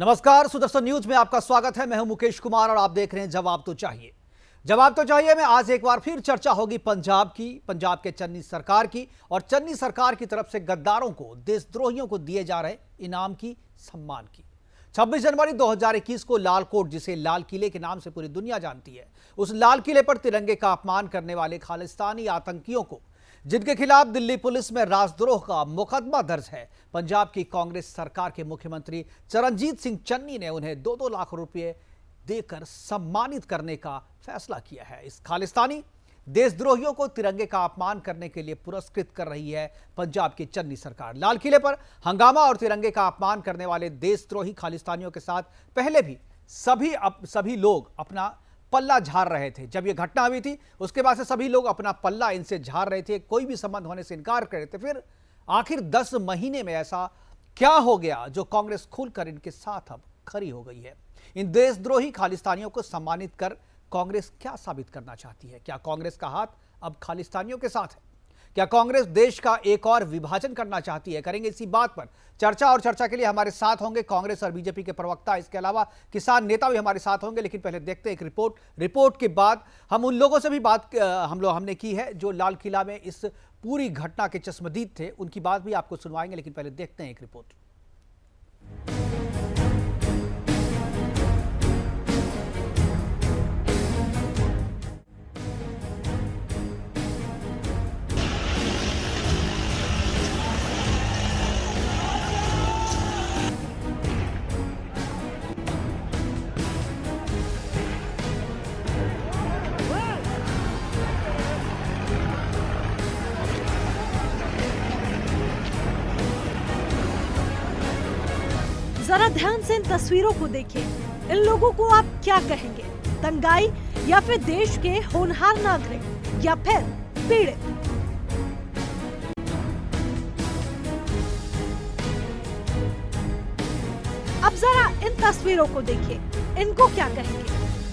नमस्कार, सुदर्शन न्यूज में आपका स्वागत है। मैं हूं मुकेश कुमार और आप देख रहे हैं जवाब तो चाहिए। जवाब तो चाहिए में आज एक बार फिर चर्चा होगी पंजाब के चन्नी सरकार की और चन्नी सरकार की तरफ से गद्दारों को, देशद्रोहियों को दिए जा रहे इनाम की, सम्मान की। 26 जनवरी 2021 को लाल कोट, जिसे लाल किले के नाम से पूरी दुनिया जानती है, उस लाल किले पर तिरंगे का अपमान करने वाले खालिस्तानी आतंकियों को, जिनके खिलाफ दिल्ली पुलिस में राजद्रोह का मुकदमा दर्ज है, पंजाब की कांग्रेस सरकार के मुख्यमंत्री चरणजीत सिंह चन्नी ने उन्हें 2-2 लाख रुपए देकर सम्मानित करने का फैसला किया है। इस खालिस्तानी देशद्रोहियों को तिरंगे का अपमान करने के लिए पुरस्कृत कर रही है पंजाब की चन्नी सरकार। लाल किले पर हंगामा और तिरंगे का अपमान करने वाले देशद्रोही खालिस्तानियों के साथ पहले भी सभी लोग अपना पल्ला झाड़ रहे थे। जब यह घटना हुई थी उसके बाद से सभी लोग अपना पल्ला इनसे झाड़ रहे थे, कोई भी संबंध होने से इनकार कर रहे थे। फिर आखिर 10 महीने में ऐसा क्या हो गया जो कांग्रेस खुलकर इनके साथ अब खड़ी हो गई है? इन देशद्रोही खालिस्तानियों को सम्मानित कर कांग्रेस क्या साबित करना चाहती है? क्या कांग्रेस का हाथ अब खालिस्तानियों के साथ है? क्या कांग्रेस देश का एक और विभाजन करना चाहती है? करेंगे इसी बात पर चर्चा, और चर्चा के लिए हमारे साथ होंगे कांग्रेस और बीजेपी के प्रवक्ता, इसके अलावा किसान नेता भी हमारे साथ होंगे। लेकिन पहले देखते हैं एक रिपोर्ट के बाद हम उन लोगों से भी बात हमने की है जो लाल किला में इस पूरी घटना के चश्मदीद थे, उनकी बात भी आपको सुनवाएंगे। लेकिन पहले देखते हैं एक रिपोर्ट। जरा ध्यान से इन तस्वीरों को देखिए। इन लोगों को आप क्या कहेंगे? दंगाई, या फिर देश के होनहार नागरिक, या फिर पीड़ित? अब जरा इन तस्वीरों को देखिए, इनको क्या कहेंगे?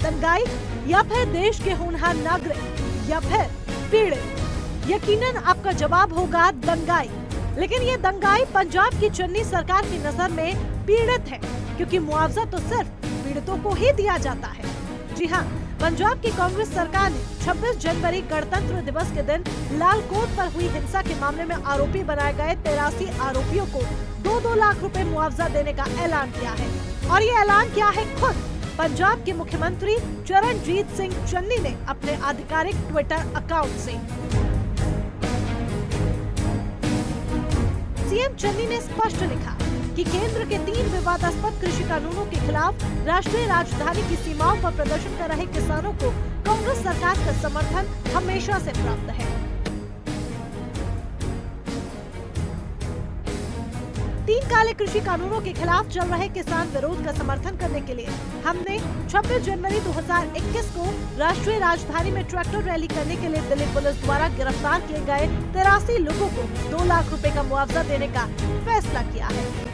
दंगाई, या फिर देश के होनहार नागरिक, या फिर पीड़ित? यकीनन आपका जवाब होगा दंगाई। लेकिन ये दंगाई पंजाब की चन्नी सरकार की नजर में पीड़ित है, क्योंकि मुआवजा तो सिर्फ पीड़ितों को ही दिया जाता है। जी हाँ, पंजाब की कांग्रेस सरकार ने 26 जनवरी गणतंत्र दिवस के दिन लाल कोट पर हुई हिंसा के मामले में आरोपी बनाए गए 83 आरोपियों को 2-2 लाख रुपए मुआवजा देने का ऐलान किया है। और ये ऐलान किया है खुद पंजाब के मुख्यमंत्री चरणजीत सिंह चन्नी ने अपने आधिकारिक ट्विटर अकाउंट से। सीएम चन्नी ने स्पष्ट लिखा कि केंद्र के 3 विवादास्पद कृषि कानूनों के खिलाफ राष्ट्रीय राजधानी की सीमाओं पर प्रदर्शन कर रहे किसानों को कांग्रेस सरकार का समर्थन हमेशा से प्राप्त है। 3 काले कृषि कानूनों के खिलाफ चल रहे किसान विरोध का समर्थन करने के लिए हमने 26 जनवरी 2021 को राष्ट्रीय राजधानी में ट्रैक्टर रैली करने के लिए दिल्ली पुलिस द्वारा गिरफ्तार किए गए 83 लोगों को 2 लाख रुपए का मुआवजा देने का फैसला किया है।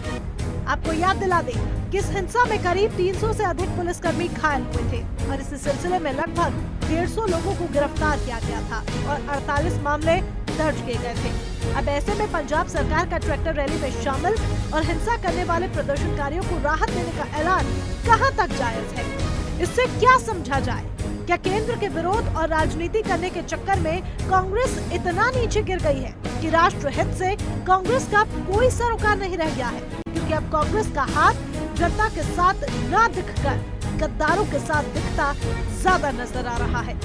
आपको याद दिला दें कि इस हिंसा में करीब 300 से अधिक पुलिसकर्मी घायल हुए थे और इसी सिलसिले में लगभग 150 लोगों को गिरफ्तार किया गया था और 48 मामले दर्ज किए गए थे। अब ऐसे में पंजाब सरकार का ट्रैक्टर रैली में शामिल और हिंसा करने वाले प्रदर्शनकारियों को राहत देने का ऐलान कहां तक जायज है? इससे क्या समझा जाए? क्या केंद्र के विरोध और राजनीति करने के चक्कर में कांग्रेस इतना नीचे गिर गई है कि राष्ट्र हित से कांग्रेस का कोई सरोकार नहीं रह गया है? क्योंकि अब कांग्रेस का हाथ जनता के साथ न दिखकर गद्दारों के साथ दिखता ज्यादा नजर आ रहा है।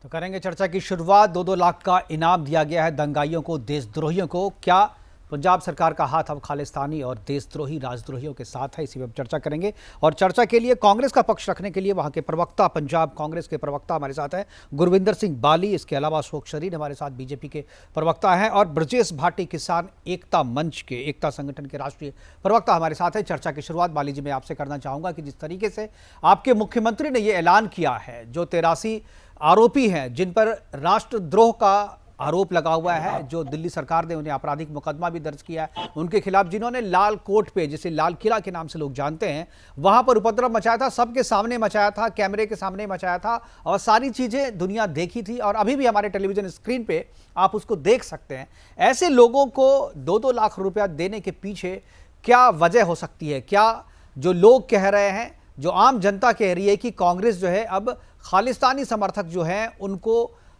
तो करेंगे चर्चा की शुरुआत। 2-2 लाख का इनाम दिया गया है दंगाइयों को, देशद्रोहियों को। क्या पंजाब सरकार का हाथ अब खालिस्तानी और देशद्रोही राजद्रोहियों के साथ है? इसी पर चर्चा करेंगे। और चर्चा के लिए कांग्रेस का पक्ष रखने के लिए वहां के प्रवक्ता, पंजाब कांग्रेस के प्रवक्ता हमारे साथ हैं गुरविंदर सिंह बाली। इसके अलावा अशोक शरीन हमारे साथ बीजेपी के प्रवक्ता हैं, और ब्रजेश भाटी किसान एकता मंच के, एकता संगठन के राष्ट्रीय प्रवक्ता हमारे साथ हैं। चर्चा की शुरुआत बाली जी मैं आपसे करना चाहूंगा कि जिस तरीके से आपके मुख्यमंत्री ने यह ऐलान किया है, जो 83 आरोपी हैं जिन पर राष्ट्रद्रोह का आरोप लगा हुआ है, जो दिल्ली सरकार ने उन्हें आपराधिक मुकदमा भी दर्ज किया है उनके खिलाफ, जिन्होंने लाल कोट पे, जिसे लाल किला के नाम से लोग जानते हैं, वहां पर उपद्रव मचाया था, सबके सामने मचाया था, कैमरे के सामने मचाया था और सारी चीजें दुनिया देखी थी और अभी भी हमारे टेलीविजन स्क्रीन पे आप उसको देख सकते हैं। ऐसे लोगों को 2-2 लाख रुपया देने के पीछे क्या वजह हो सकती है? क्या जो लोग कह रहे हैं, जो आम जनता कह रही है कि कांग्रेस जो है अब खालिस्तानी समर्थक जो है उनको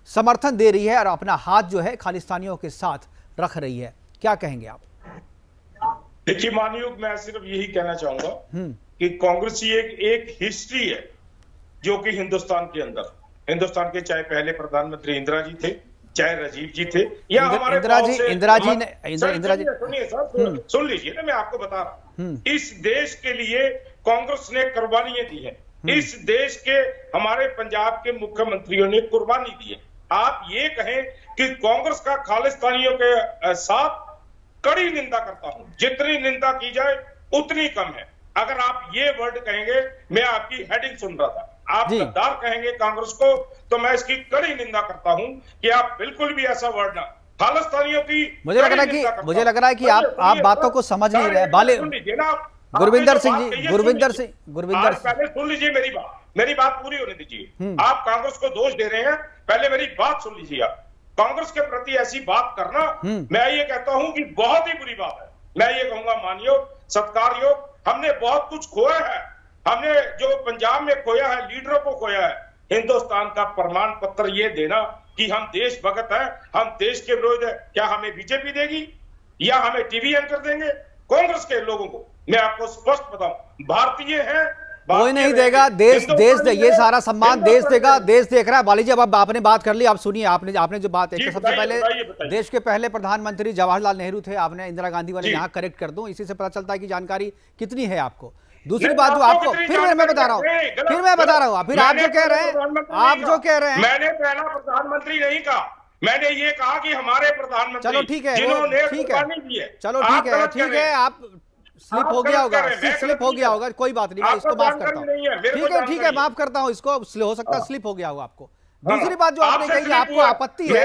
समर्थन दे रही है और अपना हाथ जो है खालिस्तानियों के साथ रख रही है, क्या कहेंगे आप? देखिए माननीय, मैं सिर्फ यही कहना चाहूंगा कि कांग्रेस की एक हिस्ट्री है जो कि हिंदुस्तान के चाहे पहले प्रधानमंत्री इंदिरा जी थे, चाहे राजीव जी थे, या हमारे सुनिए सर, सुन लीजिए ना, मैं आपको बता रहा हूं, इस देश के लिए कांग्रेस ने कुर्बानियां दी है। इस देश के हमारे पंजाब के मुख्यमंत्रियों ने कुर्बानी दी है। आप ये कहें कि कांग्रेस का खालिस्तानियों के साथ कड़ी निंदा करता हूं, जितनी निंदा की जाए उतनी कम है। अगर आप ये वर्ड कहेंगे, मैं आपकी हेडिंग सुन रहा था, आप गद्दार कहेंगे कांग्रेस को, तो मैं इसकी कड़ी निंदा करता हूं कि आप बिल्कुल भी ऐसा वर्ड ना, खालिस्तानियों की मुझे लग रहा है कि आप बातों को समझ नहीं रहे। गुरविंदर सिंह पहले सुन लीजिए मेरी बात पूरी होने दीजिए। आप कांग्रेस को दोष दे रहे हैं, पहले मेरी बात सुन लीजिए। आप कांग्रेस के प्रति ऐसी बात करना, मैं ये कहता हूं कि बहुत ही बुरी बात है। मैं ये कहूंगा मानयोग, सत्कारयोग, हमने बहुत कुछ खोया है। हमने जो पंजाब में खोया है, लीडरों को खोया है। हिंदुस्तान का प्रमाण पत्र ये देना कि हम देशभक्त हैं, हम देश के विरोध है, क्या हमें बीजेपी देगी या हमें टीवी एंकर देंगे? कांग्रेस के लोगों को मैं आपको स्पष्ट बताऊं, भारतीय हैं, कोई नहीं देगा। देश ये सारा सम्मान देश देगा, देश देख रहा है। बाली जी, अब आपने बात कर ली, आप सुनिए, आपने जो बात है, तो सबसे पहले देश के पहले प्रधानमंत्री जवाहरलाल नेहरू थे, आपने इंदिरा गांधी वाले यहाँ करेक्ट कर दूं, इसी से पता चलता है कि जानकारी कितनी है आपको। दूसरी बात जो आपको फिर मैं बता रहा हूँ, फिर आप जो कह रहे हैं, मैंने पहला प्रधानमंत्री नहीं कहा, मैंने ये कहा कि हमारे प्रधानमंत्री, चलो ठीक है, जिन्होंने कुर्बानी दी है, चलो ठीक है, आप स्लिप हो गया होगा, कोई बात नहीं, मैं इसको माफ करता हूँ। ठीक है, माफ करता हूँ इसको, हो सकता है स्लिप हो गया होगा आपको। दूसरी बात जो आपने कही, आपको आपत्ति है,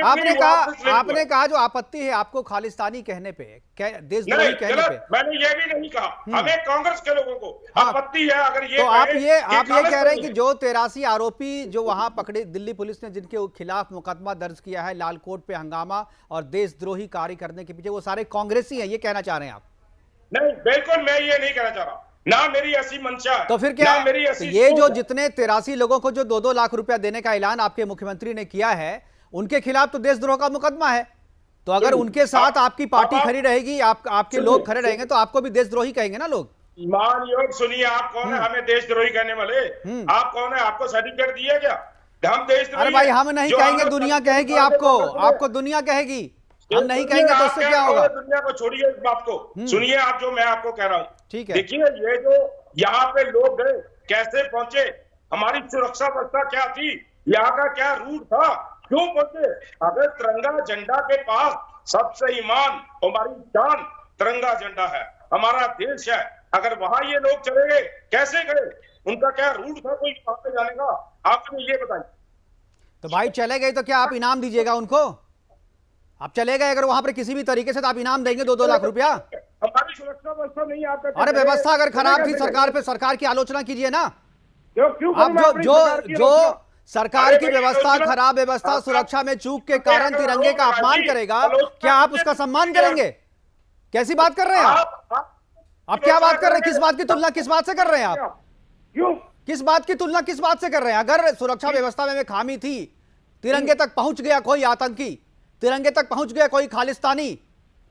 आपने कहा जो आपत्ति है आपको खालिस्तानी कहने पे, देशद्रोही कहने पे। मैंने ये भी नहीं कहा, हमें कांग्रेस के लोगों को आपत्ति है अगर ये, तो आप ये कह रहे हैं कि जो 83 आरोपी जो वहां पकड़े, दिल्ली पुलिस ने जिनके खिलाफ मुकदमा दर्ज किया है लाल कोट पे हंगामा और देशद्रोही कार्य करने के पीछे, वो सारे कांग्रेसी हैं, ये कहना चाह रहे हैं आप? नहीं, बिल्कुल मैं ये नहीं कहना चाह रहा, ना मेरी ऐसी मंशा है। तो फिर क्या तो ये जो जितने 83 लोगों को जो 2-2 लाख रुपया देने का ऐलान आपके मुख्यमंत्री ने किया है, उनके खिलाफ तो देशद्रोह का मुकदमा है। तो अगर उनके साथ आपकी पार्टी खड़ी रहेगी, आपके लोग खड़े रहेंगे, तो आपको भी देशद्रोही कहेंगे ना लोग? मानयोग सुनिए, आप कौन है हमें देशद्रोही कहने वाले? आप कौन है? आपको सर्टिफिकेट दिया क्या हम देशद्रोही? अरे भाई, हम नहीं कहेंगे, दुनिया कहेगी आपको दुनिया कहेगी, हम नहीं कहेंगे तो उससे क्या होगा? दुनिया को छोड़िए, इस बात को सुनिए आप, जो मैं आपको कह रहा हूँ। ठीक है, देखिए ये जो यहाँ पे लोग गए, कैसे पहुंचे, हमारी सुरक्षा व्यवस्था क्या थी, यहाँ का क्या रूट था, क्यों पहुंचे? अगर तिरंगा झंडा के पास सबसे ईमान, हमारी जान तिरंगा झंडा है, हमारा देश है, अगर वहां ये लोग चले गए, कैसे गए? उनका क्या रूट था कोई वहां पे जाने का? आप मुझे ये बताइए। तो भाई चले गए तो क्या आप इनाम दीजिएगा उनको? आप चले गए अगर वहां पर किसी भी तरीके से, तो आप इनाम देंगे 2-2 लाख रुपया? हमारी सुरक्षा व्यवस्था नहीं आता। अरे व्यवस्था अगर खराब थी, सरकार पे सरकार की आलोचना कीजिए ना। क्यों अब जो सरकार की व्यवस्था खराब, व्यवस्था सुरक्षा में चूक के कारण तिरंगे का अपमान करेगा, क्या आप उसका सम्मान करेंगे? कैसी बात कर रहे हैं आप क्या बात कर रहे हैं? किस बात की तुलना किस बात से कर रहे हैं आप? किस बात की तुलना किस बात से कर रहे हैं? अगर सुरक्षा व्यवस्था में खामी थी, तिरंगे तक पहुंच गया कोई आतंकी, तिरंगे तक पहुंच गया कोई खालिस्तानी,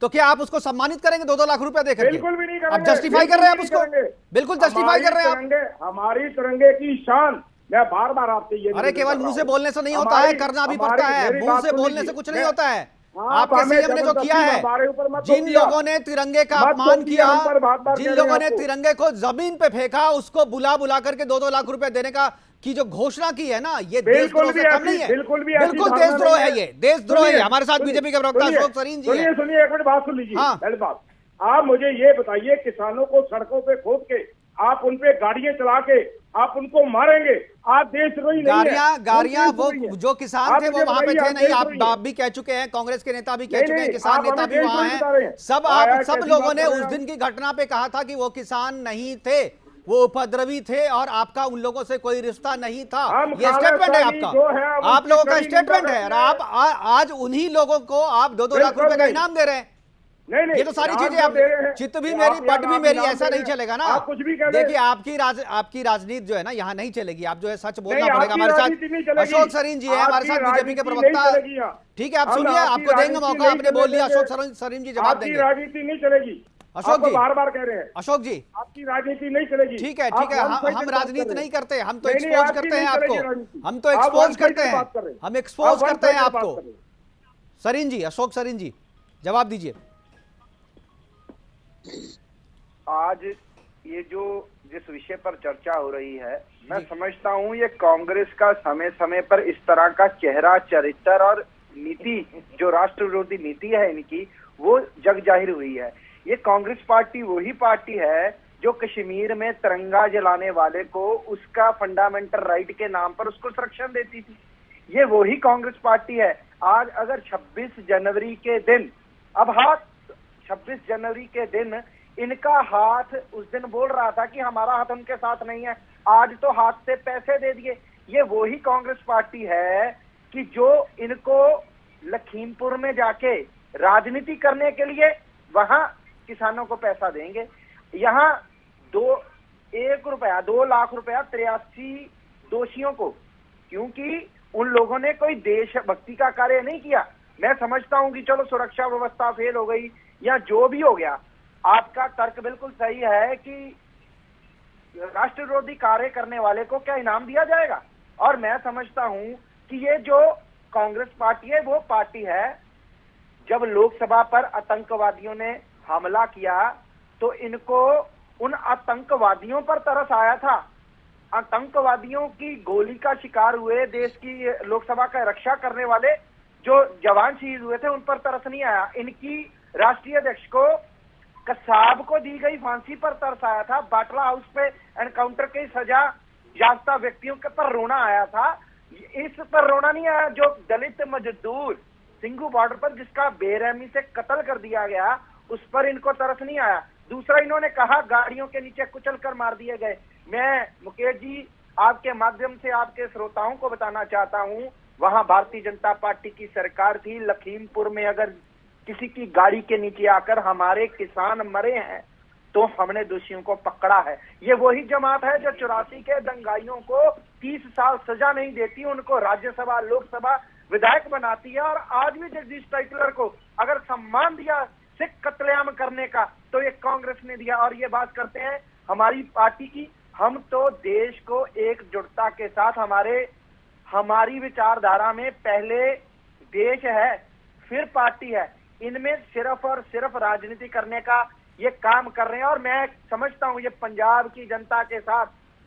तो क्या आप उसको सम्मानित करेंगे 2-2 लाख रुपया देकर? बिल्कुल भी नहीं करेंगे। आप जस्टिफाई कर रहे हैं आप उसको, बिल्कुल जस्टिफाई कर रहे हैं आप। हमारी तिरंगे की शान, मैं बार बार आपसे ये, अरे केवल मुंह से बोलने से नहीं होता है, करना भी पड़ता है। मुंह से बोलने से कुछ नहीं होता है। आपके सीएम ने जो किया है, जिन लोगों ने तिरंगे का अपमान किया, जिन लोगों ने तिरंगे को जमीन पे फेंका, उसको बुला करके 2-2 लाख रुपए देने का की जो घोषणा की है ना, ये देशद्रोह से कम नहीं है। बिल्कुल देशद्रोह है, ये देशद्रोह है। हमारे साथ बीजेपी के प्रवक्ता अशोक सरीन जी हैं। सुनिए एक मिनट बात सुन लीजिए। पहली बात, आप मुझे ये बताइए, किसानों को सड़कों पे खोद के आप उनपे गाड़ियां चला के आप उनको मारेंगे। आप देशद्रोही नहीं है। गाड़ियां वो जो किसान थे वो वहां पे थे नहीं, आप भी कह चुके हैं, कांग्रेस के नेता भी कह चुके हैं, किसान नेता भी वहां हैं, सब लोगों ने उस दिन की घटना पे कहा था कि वो किसान नहीं थे, वो उपद्रवी थे और आपका उन लोगों से कोई रिश्ता नहीं था। ये स्टेटमेंट है आपका, आप लोगों का स्टेटमेंट है, और आप आज उन्हीं लोगों को आप 2-2 लाख रुपए का इनाम दे रहे हैं। नहीं, ये तो सारी चीजें आप, चित्त भी मेरी पट भी मेरी, ऐसा नहीं चलेगा ना। आप कुछ भी कह देखिए आपकी राजनीति जो है ना यहाँ नहीं चलेगी, आप जो है सच बोलना पड़ेगा। हमारे साथ अशोक सरीन जी है, हमारे साथ बीजेपी के प्रवक्ता। ठीक है, आप सुनिए, आपको देंगे मौका, आपने बोल लिया। अशोक सरीन जी जवाब देंगे। राजनीति नहीं चलेगी, अशोक जी बार-बार कह रहे हैं। अशोक जी आपकी राजनीति नहीं चलेगी। ठीक है, हम राजनीति नहीं करते, हम तो एक्सपोज करते हैं आपको, हम तो एक्सपोज करते हैं, हम एक्सपोज करते हैं आपको। सरीन जी, अशोक सरीन जी जवाब दीजिए। आज ये जो जिस विषय पर चर्चा हो रही है, मैं समझता हूँ ये कांग्रेस का समय समय पर इस तरह का चेहरा, चरित्र और नीति, जो राष्ट्र विरोधी नीति है इनकी, वो जग जाहिर हुई है। ये कांग्रेस पार्टी वही पार्टी है जो कश्मीर में तिरंगा जलाने वाले को उसका फंडामेंटल राइट के नाम पर उसको संरक्षण देती थी। ये वही कांग्रेस पार्टी है। आज अगर 26 जनवरी के दिन, अब हाथ 26 जनवरी के दिन इनका हाथ उस दिन बोल रहा था कि हमारा हाथ उनके साथ नहीं है, आज तो हाथ से पैसे दे दिए। ये वही कांग्रेस पार्टी है कि जो इनको लखीमपुर में जाके राजनीति करने के लिए वहां किसानों को पैसा देंगे, यहाँ 2 लाख रुपया 83 दोषियों को, क्योंकि उन लोगों ने कोई देशभक्ति का कार्य नहीं किया। मैं समझता हूं कि चलो सुरक्षा व्यवस्था फेल हो गई या जो भी हो गया, आपका तर्क बिल्कुल सही है कि राष्ट्र विरोधी कार्य करने वाले को क्या इनाम दिया जाएगा। और मैं समझता हूं कि ये जो कांग्रेस पार्टी है वो पार्टी है, जब लोकसभा पर आतंकवादियों ने हमला किया तो इनको उन आतंकवादियों पर तरस आया था। आतंकवादियों की गोली का शिकार हुए देश की लोकसभा का रक्षा करने वाले जो जवान शहीद हुए थे उन पर तरस नहीं आया। इनकी राष्ट्रीय अध्यक्ष को कसाब को दी गई फांसी पर तरस आया था। बाटला हाउस पे एनकाउंटर की सजा याफ्ता व्यक्तियों के पर रोना आया था। इस पर रोना नहीं आया जो दलित मजदूर सिंघू बॉर्डर पर जिसका बेरहमी से कत्ल कर दिया गया, उस पर इनको तरस नहीं आया। दूसरा, इन्होंने कहा गाड़ियों के नीचे कुचल कर मार दिए गए। मैं मुकेश जी आपके माध्यम से आपके श्रोताओं को बताना चाहता हूं, वहां भारतीय जनता पार्टी की सरकार थी। लखीमपुर में अगर किसी की गाड़ी के नीचे आकर हमारे किसान मरे हैं तो हमने दोषियों को पकड़ा है। ये वही जमात है जो 84 के दंगाइयों को 30 साल सजा नहीं देती, उनको राज्यसभा लोकसभा विधायक बनाती है। और आज भी जगदीश टाइटलर को अगर सम्मान दिया सिख कत्लेआम करने का तो ये कांग्रेस ने दिया। और ये बात करते हैं हमारी पार्टी की, हम तो देश को एकजुटता के साथ, हमारी विचारधारा में पहले देश है फिर पार्टी है, इनमें सिर्फ और सिर्फ राजनीति करने का ये काम कर रहे हैं। और मैं समझता हूं ये पंजाब की जनता के साथ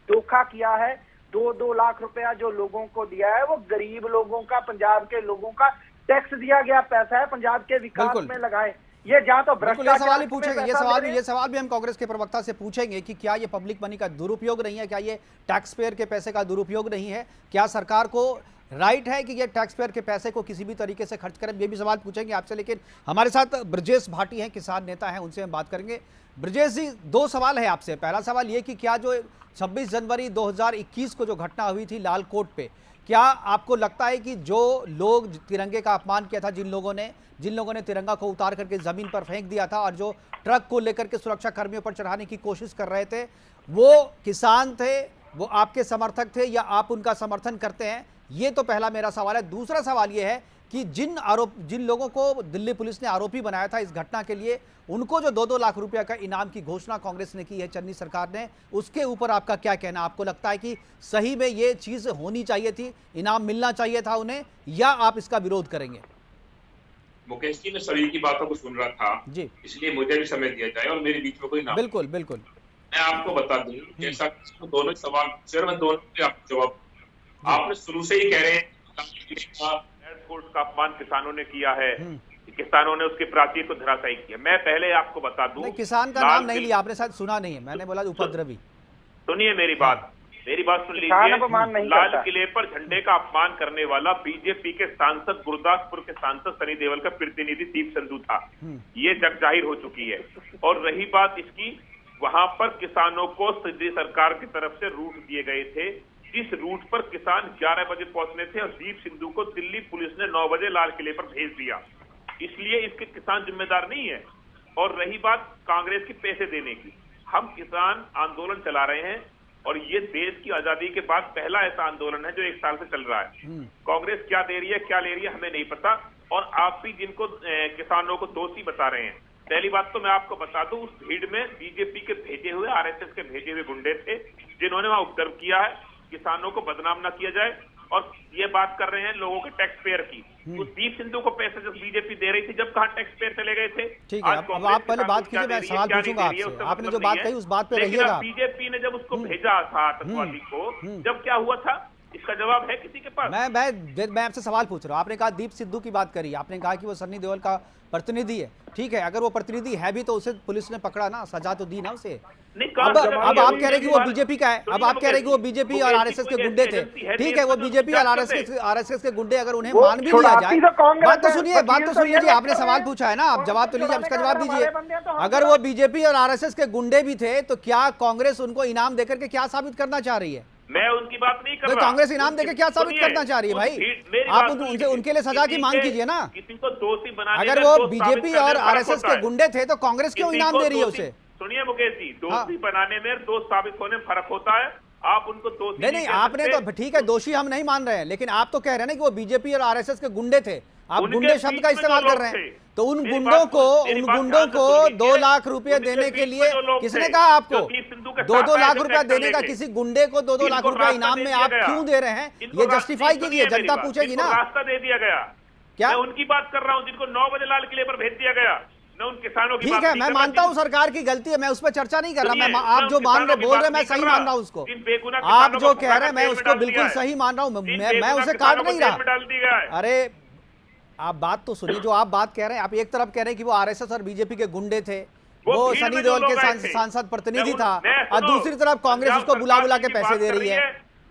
धोखा किया है। 2-2 लाख रुपया जो लोगों को दिया है वो गरीब लोगों का, पंजाब के लोगों का टैक्स दिया गया पैसा है, पंजाब के विकास में लगाए। ये जहां तो भ्रष्टाचार सवाल ही पूछेंगे, ये सवाल भी हम कांग्रेस के प्रवक्ता से पूछेंगे कि क्या ये पब्लिक मनी का दुरुपयोग नहीं है, क्या ये टैक्स पेयर के पैसे का दुरुपयोग नहीं है, क्या सरकार को राइट है कि ये टैक्स पेयर के पैसे को किसी भी तरीके से खर्च करें। ये भी सवाल पूछेंगे आपसे, लेकिन हमारे साथ ब्रजेश भाटी हैं, किसान नेता हैं, उनसे हम बात करेंगे। ब्रजेश जी, 2 सवाल है आपसे। पहला सवाल ये कि क्या जो 26 जनवरी 2021 को जो घटना हुई थी लालकोट पे, क्या आपको लगता है कि जो लोग तिरंगे का अपमान किया था, जिन लोगों ने तिरंगा को उतार करके जमीन पर फेंक दिया था और जो ट्रक को लेकर के सुरक्षा कर्मियों पर चढ़ाने की कोशिश कर रहे थे, वो किसान थे, वो आपके समर्थक थे या आप उनका समर्थन करते हैं? ये तो पहला मेरा सवाल है। दूसरा सवाल ये है कि जिन लोगों को दिल्ली पुलिस ने आरोपी बनाया था इस घटना के लिए, उनको जो 2-2 लाख रुपया का इनाम की घोषणा कांग्रेस ने की है, चन्नी सरकार ने, उसके ऊपर आपका क्या कहना? आपको लगता है कि सही में ये चीज होनी चाहिए थी, इनाम मिलना चाहिए था उन्हें, या आप इसका विरोध करेंगे? मुकेश जी, मैं सभी की बातों को सुन रहा था जी, इसलिए मुझे भी समय दिया जाए और मेरे बीच में कोई ना। बिल्कुल। मैं आपको बता दूं, जैसा दोनों सवाल सिर्फ दोनों के आपको जवाब, आपने शुरू से ही कह रहे हैं एयरफोर्स का अपमान किसानों ने किया है, किसानों ने उसके प्राचीर को धराशायी किया। मैं पहले आपको बता दूं, किसान का नाम नहीं लिया आपने, शायद सुना नहीं है, मैंने बोला उपद्रवी। सुनिए मेरी बात, मेरी बात सुन किसान अपमान लीजिए। नहीं लाल करता। किले पर झंडे का अपमान करने वाला बीजेपी के सांसद, गुरदासपुर के सांसद सनी देओल का प्रतिनिधि दीप सिंधु था। ये जग जाहिर हो चुकी है। और रही बात इसकी, वहां पर किसानों को दिल्ली सरकार की तरफ से रूट दिए गए थे, जिस रूट पर किसान 11 बजे पहुंचने थे और दीप सिंधु को दिल्ली पुलिस ने 9 बजे लाल किले पर भेज दिया। इसलिए इसके किसान जिम्मेदार नहीं है। और रही बात कांग्रेस की पैसे देने की, हम किसान आंदोलन चला रहे हैं और ये देश की आजादी के बाद पहला ऐसा आंदोलन है जो 1 साल से चल रहा है। कांग्रेस क्या दे रही है, क्या ले रही है, हमें नहीं पता। और आप भी जिनको किसानों को दोषी बता रहे हैं, पहली बात तो मैं आपको बता दूं, उस भीड़ में बीजेपी के भेजे हुए, आरएसएस के भेजे हुए गुंडे थे, जिन्होंने वहां उपद्रव किया है। किसानों को बदनाम ना किया जाए। और ये बात कर रहे हैं लोगों के टैक्स पेयर की। उस दीप सिंधु को पैसे जब बीजेपी दे रही थी, जब कहां टैक्स पेयर चले गए थे। ठीक है, अब आप पहले बात कीजिए, मैं सवाल पूछूंगा आपसे। आपने जो बात कही उस बात पे रहिएगा। बीजेपी ने जब उसको भेजा था आतंकवादी को, जब क्या हुआ था, इसका जवाब है किसी के पास? मैं आपसे सवाल पूछ रहा हूँ। आपने कहा दीप सिद्धू की बात करी, आपने कहा कि वो सनी देओल का प्रतिनिधि है। ठीक है, अगर वो प्रतिनिधि है भी तो उसे पुलिस ने पकड़ा ना, सजा तो दी ना उसे। अब आप कह रहे कि वो बीजेपी का है, अब आप कह रहे कि वो बीजेपी और आरएसएस के गुंडे थे। ठीक है, वो बीजेपी और आरएसएस के गुंडे अगर उन्हें मान भी लिया जाए, बात तो सुनिए जी, आपने सवाल पूछा है ना, आप जवाब तो लीजिए, आप इसका जवाब दीजिए। अगर वो बीजेपी और आरएसएस के गुंडे भी थे तो क्या कांग्रेस उनको इनाम देकर के क्या साबित करना चाह रही है? मैं उनकी बात नहीं कर रहा। कांग्रेस इनाम देकर क्या साबित करना चाह रही है भाई? आप उनके लिए सजा की मांग कीजिए ना। किसी को दोषी बनाने, अगर वो बीजेपी और आरएसएस के गुंडे थे तो कांग्रेस क्यों इनाम दे रही है उसे? सुनिए मुकेश जी, दोषी बनाने में, दोष साबित होने में फर्क होता है। आप उनको दोषी नहीं, आपने तो ठीक है, दोषी हम नहीं मान रहे हैं, लेकिन आप तो कह रहे हैं ना कि वो बीजेपी और आरएसएस के गुंडे थे। आप गुंडे शब्द का इस्तेमाल कर रहे हैं, तो उन गुंडों को 2 लाख रुपए देने के लिए किसने कहा आपको? 2-2 लाख रुपया देने का, किसी गुंडे को 2-2 लाख रुपया इनाम में आप क्यों दे रहे हैं? ये जस्टिफाई कीजिए, जनता पूछेगी ना। रास्ता दे दिया गया क्या? मैं उनकी बात कर रहा हूँ जिनको 9 बजे लाल किले पर भेज दिया गया। मैं उन किसानों की ठीक है, मैं मानता हूँ सरकार की गलती है, मैं उस पर चर्चा नहीं कर रहा। मैं आप जो मान रहे बोल रहे, मैं सही मान रहा हूँ उसको। आप जो कह रहे हैं मैं उसको बिल्कुल सही मान रहा हूँ, मैं उसे काट नहीं रहा। अरे आप बात तो सुनिए, जो आप बात कह रहे हैं, आप एक तरफ कह रहे हैं कि वो आरएसएस और बीजेपी के गुंडे थे, वो सनी देओल के सांसद प्रतिनिधि था, और दूसरी तरफ कांग्रेस उसको बुला बुला के पैसे दे रही है।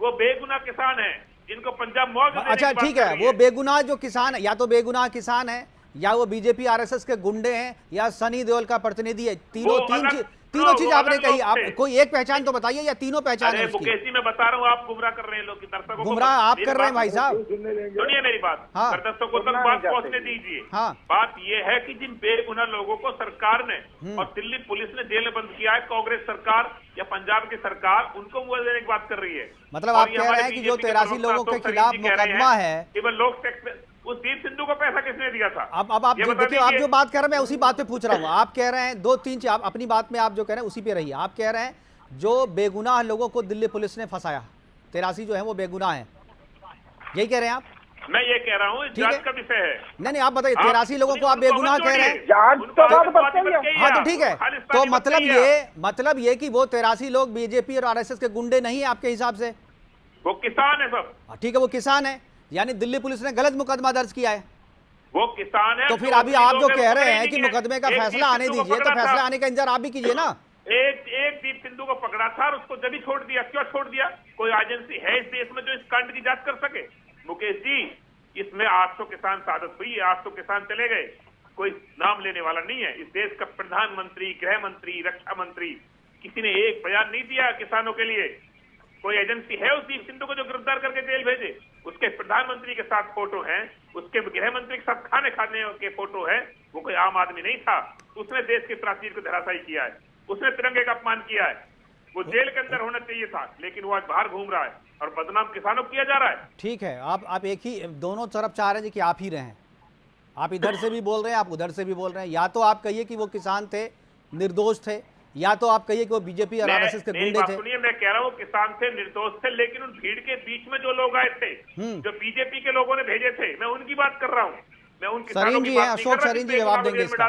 वो बेगुनाह किसान है जिनको पंजाब मौत। अच्छा ठीक है, वो बेगुनाह जो किसान है, या तो बेगुनाह किसान है, या वो बीजेपी आरएसएस के गुंडे हैं, या सनी देओल का प्रतिनिधि है। तीनों चीज आपने कही। आप कोई एक पहचान तो बताइए, या तीनों पहचान है उसकी? मुकेश जी मैं बता रहा हूँ, आप गुमराह कर रहे हैं लोग, दर्शकों को गुमराह आप कर रहे हैं भाई साहब। सुनिए मेरी बात, दर्शकों तक बात पहुंचने दीजिए। बात ये है कि जिन बेगुनाह लोगों को सरकार ने और दिल्ली पुलिस ने जेल में बंद किया है, कांग्रेस सरकार या पंजाब की सरकार, उनको मुआवजा देने की बात कर रही है। मतलब आप कह रहे हैं कि जो 83 लोगों के खिलाफ मुकदमा है, केवल लोक टैक्स, उस दीप सिंधु को पैसा किसने दिया था? अब आप देखिए, आप जो बात कर रहे हैं मैं उसी बात पे पूछ रहा हूँ। आप कह रहे हैं 2-3 आप अपनी बात में आप जो कह रहे हैं उसी पे रहिए। आप कह रहे हैं जो बेगुनाह लोगों को दिल्ली पुलिस ने फंसाया, 83 जो है वो बेगुनाह है, यही कह रहे हैं आप? मैं ये कह रहा हूँ, जांच का विषय है। नहीं, आप बताइए, 83 लोगों को आप बेगुनाह कह रहे हैं? हाँ तो ठीक है, तो मतलब ये कि वो 83 लोग बीजेपी और आरएसएस के गुंडे नहीं है आपके हिसाब से? वो किसान है सब। ठीक है, वो किसान है, यानी दिल्ली पुलिस ने गलत मुकदमा दर्ज किया है। वो किसान है। तो फिर अभी आप जो कह रहे हैं कि मुकदमे का फैसला आने दीजिए, तो फैसला आने का इंतजार आप भी कीजिए ना। एक दीप सिंधु को पकड़ा था और उसको जब ही छोड़ दिया। क्यों छोड़ दिया? कोई एजेंसी है इस देश में जो इस कांड की जांच कर सके? मुकेश जी, इसमें 800 किसान शहादत हुई है, 800 किसान चले गए, कोई नाम लेने वाला नहीं है। इस देश का प्रधानमंत्री, गृह मंत्री, रक्षा मंत्री, किसी ने एक बयान नहीं दिया किसानों के लिए। कोई एजेंसी है उस दीप सिंधु को जो गिरफ्तार करके जेल भेजे? उसके प्रधानमंत्री के साथ फोटो है, उसके गृह मंत्री के साथ खाने के फोटो है। वो कोई आम आदमी नहीं था, उसने देश की प्राचीर को धराशायी किया है, उसने तिरंगे का अपमान किया है। वो जेल के अंदर होना चाहिए था, लेकिन वो आज बाहर घूम रहा है और बदनाम किसानों को किया जा रहा है। ठीक है, आप एक ही दोनों तरफ चाह रहे हैं कि आप ही रहें। आप इधर से भी बोल रहे हैं, आप उधर से भी बोल रहे हैं। या तो आप कहिए कि वो किसान थे, निर्दोष थे, या तो आप कहिए कि वो बीजेपी और आरएसएस के गुंडे थे। सुनिए, मैं कह रहा हूँ किसान थे, निर्दोष थे, लेकिन उन भीड़ के बीच में जो लोग आए थे, जो बीजेपी के लोगों ने भेजे थे, मैं उनकी बात कर रहा हूँ। मैं उन सरीन जी हैं, अशोक सरीन जी जवाब देंगे इसका।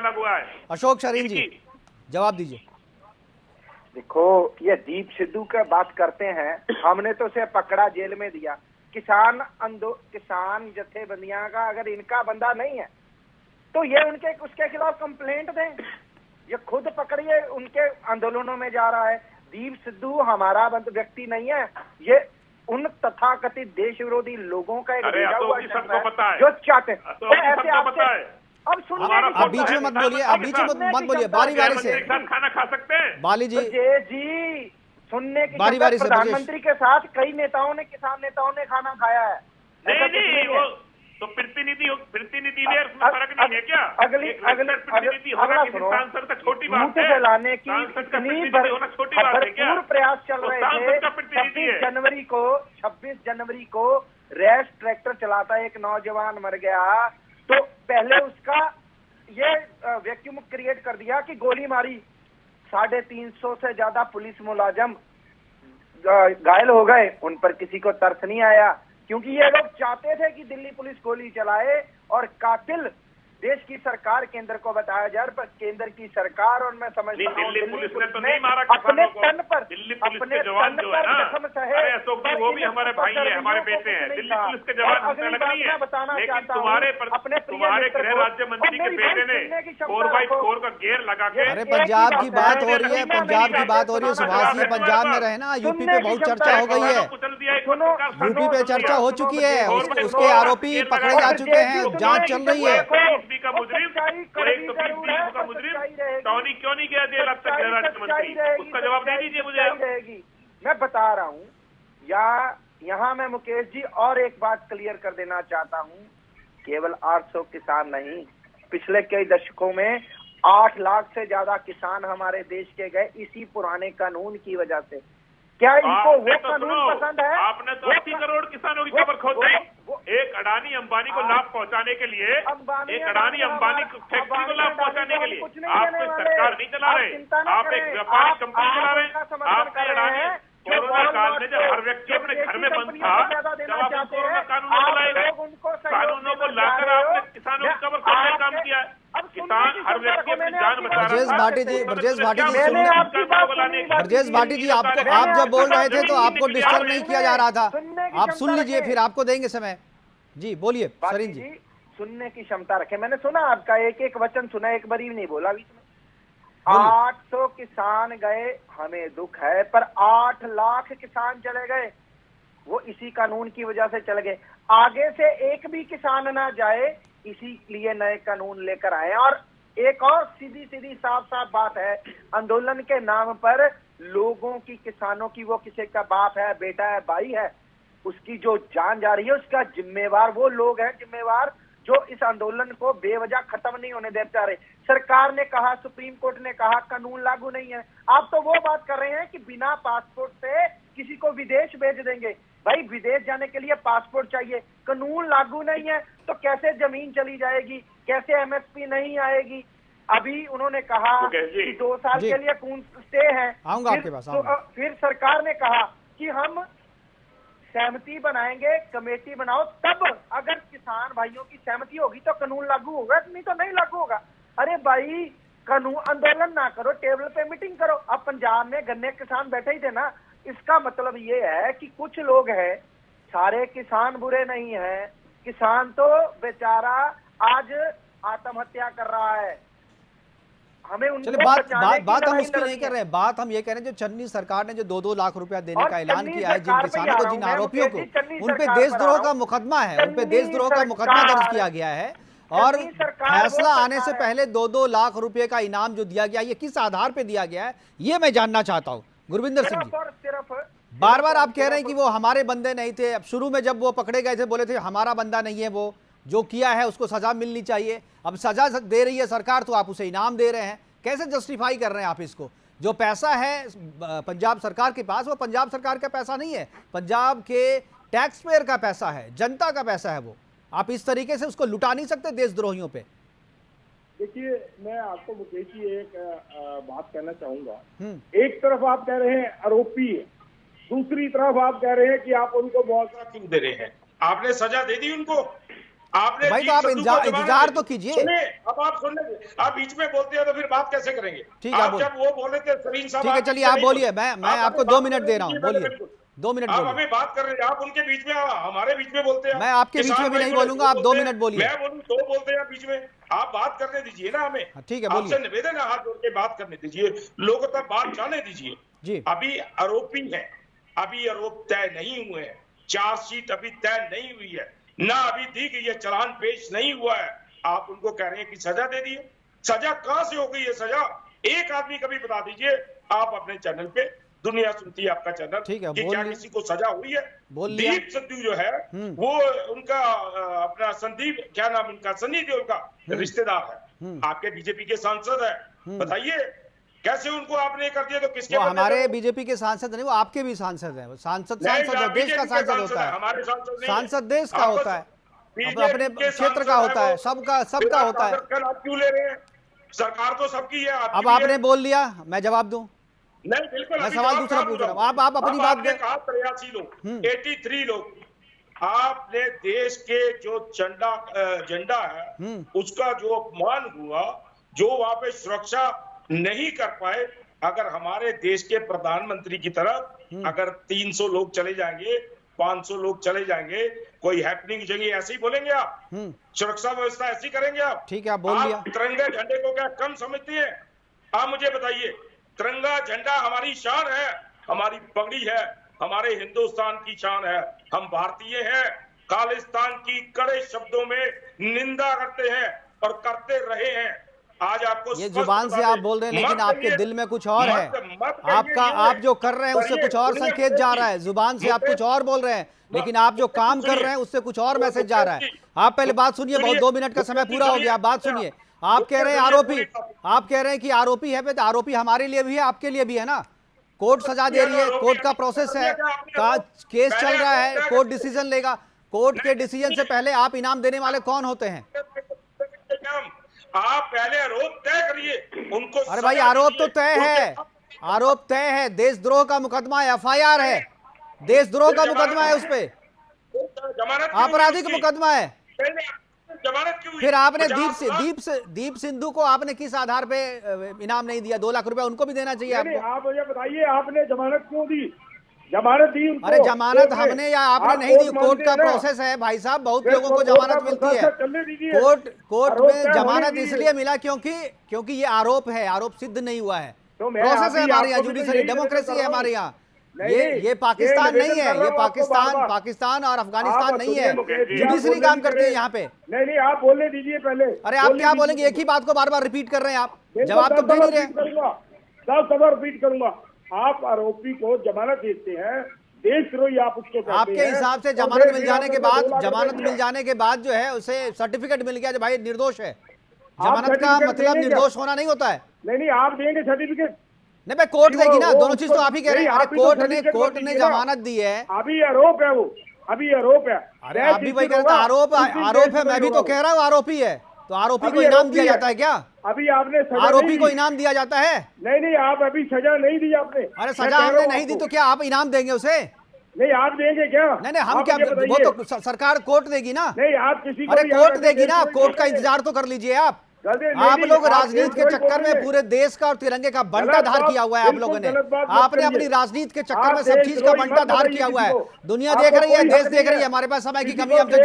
अशोक सरीन जी जवाब दीजिए। देखो, ये दीप सिद्धू का बात करते हैं, हमने तो उसे पकड़ा, जेल में दिया। किसान जथेबंदियां का अगर इनका बंदा नहीं है तो ये उसके खिलाफ कंप्लेंट दें। ये खुद पकड़िए, उनके आंदोलनों में जा रहा है, दीप सिद्धू हमारा व्यक्ति नहीं है, ये उन तथाकथित देश विरोधी लोगों का एक भेजा हुआ सबको पता है जो चाहते हैं। तो ऐसे आपसे अब सुनिए, आप बीच में मत बोलिए, आप बीच में मत बोलिए, बारी बारी से खाना खा सकते हैं। बाली जी जी सुनने की बारी बारी से प्रधानमंत्री के साथ कई नेताओं ने, किसान नेताओं ने खाना खाया है। नहीं वो तो प्रतिनिधि है, उसमें फर्क नहीं है क्या? अगली प्रतिनिधि होना किसी सांसद का छोटी बात है? लाने की सांसद का प्रतिनिधि होना छोटी बात है क्या? भरपूर प्रयास चल रहे थे। 26 जनवरी को रैश ट्रैक्टर चलाता एक नौजवान मर गया, तो पहले उसका ये वैक्यूम क्रिएट कर दिया कि गोली मारी, 350 से ज्यादा पुलिस मुलाजिम घायल हो गए, उन पर किसी को तरस नहीं आया, क्योंकि ये लोग चाहते थे कि दिल्ली पुलिस गोली चलाए और कातिल देश की सरकार केंद्र को बताया जाए, पर केंद्र की सरकार, और मैं समझता हूं दिल्ली पुलिस ने तो नहीं मारा अपने तन पर, दिल्ली पुलिस के जवान जो है ना, अरे अशोक जी वो भी हमारे भाई है, हमारे बेटे हैं। दिल्ली पुलिस के जवान उससे अलग नहीं है, लेकिन तुम्हारे गृह राज्य मंत्री के बेटे ने 4x4 का गेयर लगा के, अरे पंजाब की बात हो रही है, पंजाब की बात हो रही है, सुभाष जी पंजाब में रहे ना, यूपी पे बहुत चर्चा हो गई है, यूपी पे चर्चा हो चुकी है, उसके आरोपी पकड़े जा चुके हैं, जांच चल रही है। का मुजरिम और एक तो बीस का मुजरिम टॉनी क्यों नहीं गया जेल अब तक गृह राज्य मंत्री? उसका जवाब दे दीजिए मुझे। मैं बता रहा हूँ, यहाँ मैं मुकेश जी और एक बात क्लियर कर देना चाहता हूँ, केवल 800 किसान नहीं, पिछले कई दशकों में 8 लाख से ज्यादा किसान हमारे देश के गए इसी पुराने कानून की वजह से। क्या इनको वो कानून पसंद है? आपने तो 80 करोड़ किसानों की खबर खोद दी। एक अडानी अंबानी को लाभ पहुंचाने के लिए, एक अडानी अंबानी फैक्ट्री को लाभ पहुंचाने के लिए आप कोई सरकार नहीं चला रहे, आप एक व्यापारिक कंपनी चला रहे हैं। आपने अडानी कोरोना काल में जब हर व्यक्ति अपने घर में बंद था, जब आपने कोरोना कानून चलाए गए, कानूनों को लाकर आपने किसानों की खबर खोदने का काम किया है। किसान हर व्यक्ति अपनी जान बचा रहा है। ब्रजेश भाटी जी आप जब बोल रहे थे तो आपको डिस्टर्ब नहीं किया जा रहा था, आप सुन लीजिए, फिर आपको देंगे समय। जी बोलिए सरीन जी। सुनने की क्षमता रखे, मैंने सुना आपका एक एक वचन सुना, एक बारी भी नहीं बोला बीच में। 800 किसान गए, हमें दुख है, पर 8 लाख किसान चले गए, वो इसी कानून की वजह से चले गए। आगे से एक भी किसान ना जाए, इसीलिए नए कानून लेकर आए। और एक और सीधी सीधी साफ साफ बात है, आंदोलन के नाम पर लोगों की, किसानों की, वो किसी का बाप है, बेटा है, भाई है, उसकी जो जान जा रही है, उसका जिम्मेवार वो लोग हैं, जिम्मेवार जो इस आंदोलन को बेवजह खत्म नहीं होने दे पा रहे। सरकार ने कहा, सुप्रीम कोर्ट ने कहा कानून लागू नहीं है, आप तो वो बात कर रहे हैं कि बिना पासपोर्ट से किसी को विदेश भेज देंगे। भाई विदेश जाने के लिए पासपोर्ट चाहिए, कानून लागू नहीं है तो कैसे जमीन चली जाएगी, कैसे एमएसपी नहीं आएगी? अभी उन्होंने कहा कि 2 साल के लिए कौन स्टे है, फिर सरकार ने कहा कि हम सहमति बनाएंगे, कमेटी बनाओ, तब अगर किसान भाइयों की सहमति होगी तो कानून लागू होगा, नहीं तो नहीं लागू होगा। अरे भाई कानून, आंदोलन ना करो, टेबल पे मीटिंग करो। अब पंजाब में गन्ने किसान बैठे ही थे ना, इसका मतलब ये है कि कुछ लोग हैं, सारे किसान बुरे नहीं है, किसान तो बेचारा आज आत्महत्या कर रहा है, हमें उनको बात हम उसकी नहीं कर रहे हैं, बात हम ये कह रहे हैं जो चन्नी सरकार ने जो 2-2 लाख रुपया देने का ऐलान किया है जिन किसानों को, जिन आरोपियों को, उन पे देशद्रोह का मुकदमा है, उन पे देशद्रोह का मुकदमा दर्ज किया गया है, और फैसला आने से पहले 2-2 लाख रुपए का इनाम जो दिया गया, ये किस आधार पे दिया गया है, ये मैं जानना चाहता हूँ। गुरविंदर सिंह जी, बार बार आप कह रहे हैं कि वो हमारे बंदे नहीं थे, अब शुरू में जब वो पकड़े गए थे बोले थे हमारा बंदा नहीं है, वो जो किया है उसको सजा मिलनी चाहिए, अब सजा दे रही है सरकार तो आप उसे इनाम दे रहे हैं, कैसे जस्टिफाई कर रहे हैं आप इसको? जो पैसा है पंजाब सरकार के पास, वो पंजाब सरकार का पैसा नहीं है, पंजाब के टैक्स पेयर का पैसा है, जनता का पैसा है, वो आप इस तरीके से उसको लुटा नहीं सकते देशद्रोहियों पे। देखिए, मैं आपको मुकेश जी एक बात कहना चाहूंगा। एक तरफ आप कह रहे हैं आरोपी है, दूसरी तरफ आप कह रहे हैं कि आप उनको बहुत क्यों दे रहे हैं? आपने सजा दे दी उनको, आपने भाई तो आप इंतजार तो कीजिए। अब आप सुन ले, आप बीच में बोलते हैं तो फिर बात कैसे करेंगे? ठीक है, आप जब वो बोले थे सरीन साहब, ठीक है, चलिए आप बोलिए, मैं आपको 2 मिनट दे रहा हूँ, बोलिए 2 मिनट। आप हमें बात कर रहे हैं, आप उनके बीच में, हमारे बीच में बोलते हैं। मैं आपके बीच में भी नहीं बोलूंगा, आप 2 मिनट बोलिए। मैं बोलूं तो बोलते हैं बीच में, आप बात करने दीजिए ना हमें। ठीक है, बोलिए। आपसे निवेदन है, हाथ जोड़ के बात करने दीजिए, लोगों तक बात जाने दीजिए। जी। अभी आरोपी हैं, अभी आरोप तय नहीं हुए हैं, चार्जशीट अभी तय नहीं हुई है, ना अभी दी गई है, चालान पेश नहीं हुआ है, आप उनको कह रहे हैं कि सजा दे दी। सजा कहां से हो गई है? सजा एक आदमी कभी बता दीजिए आप अपने चैनल पे, दुनिया सुनती है आपका चैनल, ठीक है, कि क्या किसी को सजा हुई है? दीप सिद्धू जो है वो उनका अपना संदीप, क्या नाम उनका, सनी देओल का रिश्तेदार है, आपके बीजेपी के सांसद है, बताइए कैसे उनको आपने कर दिया? तो किसके? वो हमारे बीजेपी के सांसद नहीं, वो आपके भी सांसद हैं। सांसद देश का सांसद होता है, हमारे सांसद देश का होता है, अपने क्षेत्र का होता है, सबका होता है। आप क्यों ले रहे हैं? सरकार तो सबकी है। अब आपने बोल लिया, मैं जवाब दूं? नहीं, बिल्कुल। मैं सवाल दूसरा पूछ रहा हूं, आप अपनी बात कहा 83 लोग, 83 लोग, आपने देश के जो झंडा है उसका जो अपमान हुआ, जो वहां पे सुरक्षा नहीं कर पाए, अगर हमारे देश के प्रधानमंत्री की तरफ अगर 300 लोग चले जाएंगे, 500 लोग चले जाएंगे, कोई हैपनिंग जगह ऐसे ही बोलेंगे आप? सुरक्षा व्यवस्था ऐसी करेंगे आप? ठीक है, आप बोल लिया। तिरंगे झंडे को क्या कम समझते हैं? आप मुझे बताइए, तिरंगा झंडा हमारी शान है, हमारी पगड़ी है, हमारे हिंदुस्तान की शान है, हम भारतीय हैं। खालिस्तान की कड़े शब्दों में निंदा करते हैं और करते रहे हैं। आज आपको ये जुबान से आप बोल रहे हैं, लेकिन आपके दिल में कुछ और है। आपका आप जो कर रहे हैं उससे कुछ और संकेत जा रहा है। जुबान से आप कुछ और बोल रहे हैं, लेकिन आप जो काम कर रहे हैं उससे कुछ और मैसेज जा रहा है। आप पहले बात सुनिए, बहुत 2 मिनट का समय पूरा हो गया, आप बात सुनिए। आप कह रहे हैं आरोपी, आप कह रहे हैं कि आरोपी है, तो आरोपी हमारे लिए भी है, आपके लिए भी है ना। कोर्ट सजा दे रही है, कोर्ट का प्रोसेस है, केस चल रहा है, कोर्ट डिसीजन लेगा। कोर्ट के डिसीजन से पहले आप इनाम देने वाले कौन होते हैं? आप पहले आरोप तय करिए उनको। अरे भाई, आरोप तो तय है, आरोप तय है, देशद्रोह का मुकदमा है, FIR है, देशद्रोह का मुकदमा है, उस पे आपराधिक मुकदमा है। जमानत क्यों? फिर आपने दीप सिंधु को आपने किस आधार पे इनाम नहीं दिया? 2 लाख रुपए उनको भी देना चाहिए आपको। आप मुझे बताइए, आपने जमानत क्यों दी? जमानत दी उनको। अरे जमानत हमने या आपने नहीं दी, कोर्ट का प्रोसेस है भाई साहब, बहुत लोगों को जमानत मिलती है। कोर्ट में जमानत इसलिए मिला क्योंकि ये आरोप है, आरोप सिद्ध नहीं हुआ है। प्रोसेस है हमारे यहाँ, जुडिशरी डेमोक्रेसी है हमारे यहाँ। ये पाकिस्तान नहीं है, ये पाकिस्तान और अफगानिस्तान नहीं है। जुडिशरी काम करती है यहाँ पे। नहीं, आप बोलने दीजिए पहले। अरे आप क्या बोलेंगे? एक ही बात को बार बार रिपीट कर रहे हैं आप, जवाब तो दे नहीं रहे। 10 दफा रिपीट करूंगा। आप आरोपी को जमानत देते हैं, देशद्रोही आप उसको कहते हैं। आपके हिसाब से जमानत मिल जाने के बाद जो है उसे सर्टिफिकेट मिल गया जो भाई निर्दोष है। जमानत का मतलब निर्दोष होना नहीं होता है। नहीं, आप देंगे सर्टिफिकेट? नहीं भाई, कोर्ट देगी ना, दोनों चीज तो आप ही कह रहे हैं। कोर्ट ने जमानत दी है, अभी आरोप है, वो अभी आरोप है। अरे आप भी वही कहते हैं, आरोप है, मैं भी तो कह रहा हूँ आरोपी है, तो आरोपी को इनाम दिया जाता है क्या? अभी आपने आरोपी को इनाम दिया जाता है? नहीं, आप अभी सजा नहीं दी आपने। अरे सजा हमने नहीं दी तो क्या आप इनाम देंगे उसे? नहीं, आप देंगे क्या? नहीं, हम क्या, वो तो सरकार कोर्ट देगी ना। नहीं, आप किसी अरे कोर्ट देगी ना, कोर्ट का इंतजार तो कर लीजिए आप लोग राजनीति के चक्कर में पूरे देश का और तिरंगे का बंटाधार किया हुआ है आप लोगों ने। आपने अपनी राजनीति के चक्कर में सब चीज का बंटाधार किया हुआ है। दुनिया देख रही है, देश देख रही है। हमारे पास समय की कमी, हमसे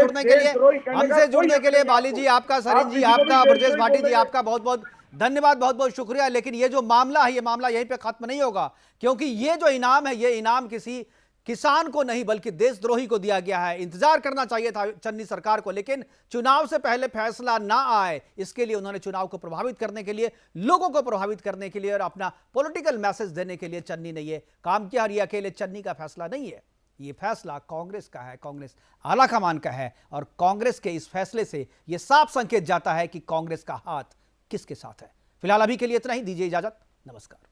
जुड़ने के लिए बाली जी आपका, सरिन जी आपका, ब्रजेश भाटी जी आपका बहुत बहुत धन्यवाद, बहुत बहुत शुक्रिया। लेकिन ये जो मामला है, ये मामला यहीं पे खत्म नहीं होगा, क्योंकि ये जो इनाम है, ये इनाम किसी किसान को नहीं बल्कि देशद्रोही को दिया गया है। इंतजार करना चाहिए था चन्नी सरकार को, लेकिन चुनाव से पहले फैसला ना आए, इसके लिए उन्होंने चुनाव को प्रभावित करने के लिए, लोगों को प्रभावित करने के लिए और अपना पॉलिटिकल मैसेज देने के लिए चन्नी ने ये काम किया। और ये अकेले चन्नी का फैसला नहीं है, ये फैसला कांग्रेस का है, कांग्रेस आलाकमान का है। और कांग्रेस के इस फैसले से यह साफ संकेत जाता है कि कांग्रेस का हाथ किसके साथ है। फिलहाल अभी के लिए इतना ही, दीजिए इजाजत, नमस्कार।